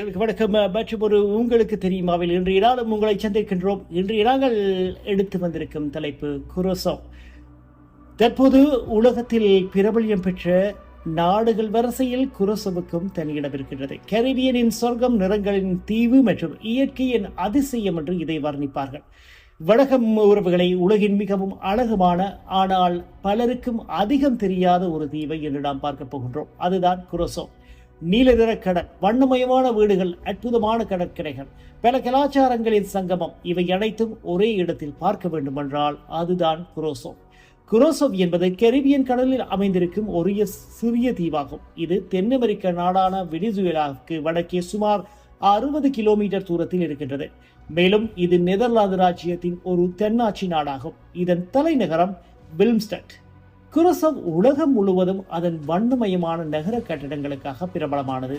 நேர்களுக்கு வணக்கம். மற்றும் ஒரு உங்களுக்கு தெரியுமாவில் இன்றைய நாளும் உங்களை சந்திக்கின்றோம். இன்றைய நாங்கள் எடுத்து வந்திருக்கும் தலைப்பு குரோசோ. தற்போது உலகத்தில் பிரபல்யம் பெற்ற நாடுகள் வரிசையில் குரோசோவுக்கும் தனியிடம் இருக்கின்றது. கரீபியனின் சொர்க்கம், நிறங்களின் தீவு மற்றும் இயற்கையின் அதிசயம் என்று இதை வர்ணிப்பார்கள். வணக்கம் உறவுகளை, உலகின் மிகவும் அழகுமான ஆனால் பலருக்கும் அதிகம் தெரியாத ஒரு தீவை என்று நாம் பார்க்க போகின்றோம். அதுதான் குரோசோ. நீல நிற கடல், வண்ணமயமான வீடுகள், அற்புதமான கடற்கரைகள், பல கலாச்சாரங்களின் சங்கமம், இவை அனைத்தும் ஒரே இடத்தில் பார்க்க வேண்டுமென்றால் அதுதான் குரோசோ. குரோசோ என்பது கரீபியன் கடலில் அமைந்திருக்கும் ஒரு சிறிய தீவாகும். இது தென் அமெரிக்க நாடான வெனிசுவேலாவுக்கு வடக்கே சுமார் 60 கிலோமீட்டர் தூரத்தில் இருக்கின்றது. மேலும் இது நெதர்லாந்து ராஜ்யத்தின் ஒரு தென்னாட்சி நாடாகும். இதன் தலைநகரம் வில்ம்ஸ்டட். குரோசோ உலகம் முழுவதும் அதன் வண்ணமயமான நகர கட்டிடங்களுக்காக பிரபலமானது.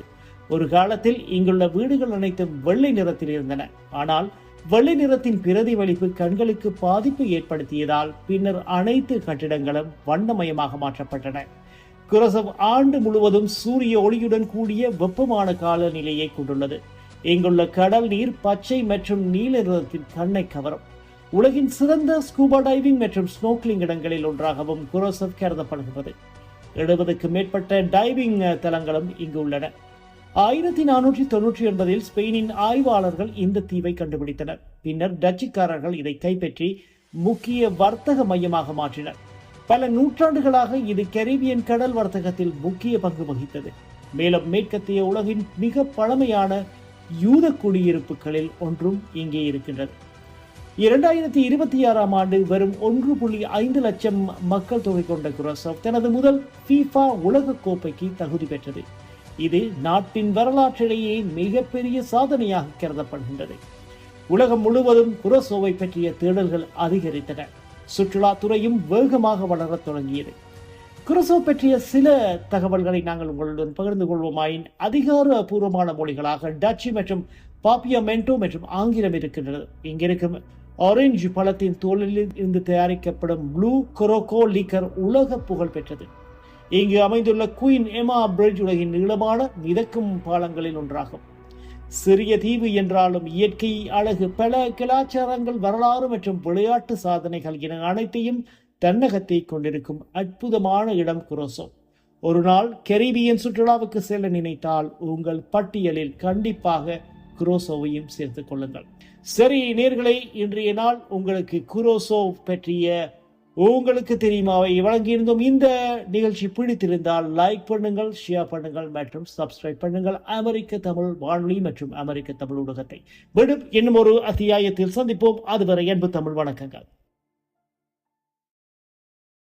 ஒரு காலத்தில் இங்குள்ள வீடுகள் அனைத்தும் வெள்ளை நிறத்தில் இருந்தன. ஆனால் வெள்ளை நிறத்தின் பிரதிபலிப்பு கண்களுக்கு பாதிப்பு ஏற்படுத்தியதால் பின்னர் அனைத்து கட்டிடங்களும் வண்ணமயமாக மாற்றப்பட்டன. குரோசோ ஆண்டு முழுவதும் சூரிய ஒளியுடன் கூடிய வெப்பமான காலநிலையை கொண்டுள்ளது. இங்குள்ள கடல் நீர் பச்சை மற்றும் நீல நிறத்தின் கண்ணை கவரும். உலகின் சிறந்த ஸ்கூபா டைவிங் மற்றும் ஸ்னோக்லிங் இடங்களில் ஒன்றாகவும் குரோசோ கருதப்படுகிறது. 70க்கும் மேற்பட்ட டைவிங் தலங்களும் இங்கு உள்ளன. 1499 ஸ்பெயினின் ஆய்வாளர்கள் இந்த தீவை கண்டுபிடித்தனர். பின்னர் டச்சுக்காரர்கள் இதை கைப்பற்றி முக்கிய வர்த்தக மையமாக மாற்றினர். பல நூற்றாண்டுகளாக இது கரீபியன் கடல் வர்த்தகத்தில் முக்கிய பங்கு வகித்தது. மேலும் மேற்கத்திய உலகின் மிக பழமையான யூத குடியிருப்புகளில் ஒன்றும் இங்கே இருக்கின்றது. 2026ஆம் ஆண்டு வெறும் 1.5 லட்சம் மக்கள் தொகை கொண்ட குரோசோ தனது முதல் FIFA உலக கோப்பைக்கு தகுதி பெற்றது. இது நாட்டின் வரலாற்றிலேயே மிகப்பெரிய சாதனையாக கருதப்படுகின்றது. உலகம் முழுவதும் குரோசோவை பற்றிய தேடல்கள் அதிகரித்தன. சுற்றுலாத்துறையும் வேகமாக வளரத் தொடங்கியது. குரோசோ பற்றிய சில தகவல்களை நாங்கள் உங்களுடன் பகிர்ந்து கொள்வோமாயின், அதிகாரப்பூர்வமான மொழிகளாக டச்சு மற்றும் பாப்பியாமெண்டோ மற்றும் ஆங்கிலம் இருக்கின்றது. இங்கிருக்கும் ஆரஞ்சு பழத்தின் தோலில் இருந்து தயாரிக்கப்படும் ப்ளூ கொரோக்கோ லிக்கர் உலக புகழ் பெற்றது. இங்கு அமைந்துள்ள குயின் எமா பிரிட்ஜ் உலகின் நீளமான மிதக்கும் பாலங்களில் ஒன்றாகும். சிறிய தீவு என்றாலும் இயற்கை அழகு, பல கலாச்சாரங்கள், வரலாறு மற்றும் விளையாட்டு சாதனைகள் என அனைத்தையும் தன்னகத்தை கொண்டிருக்கும் அற்புதமான இடம் குரோசோ. ஒரு நாள் கரீபியன் சுற்றுலாவுக்கு செல்ல நினைத்தால் உங்கள் பட்டியலில் கண்டிப்பாக குரோசோவையும் சேர்த்துக் கொள்ளுங்கள். சரி நேயர்களே, இன்றைய நாள் உங்களுக்கு குரோசோ பற்றிய உங்களுக்கு தெரியுமாவை வழங்கியிருந்தோம். இந்த நிகழ்ச்சி பிடித்திருந்தால் லைக் பண்ணுங்கள், ஷேர் பண்ணுங்கள் மற்றும் சப்ஸ்கிரைப் பண்ணுங்கள். அமெரிக்க தமிழ் வானொலி மற்றும் அமெரிக்க தமிழ் ஊடகத்தை. மீண்டும் இன்னும் ஒரு அத்தியாயத்தில் சந்திப்போம். அதுவரை அன்பு தமிழ் வணக்கங்கள்.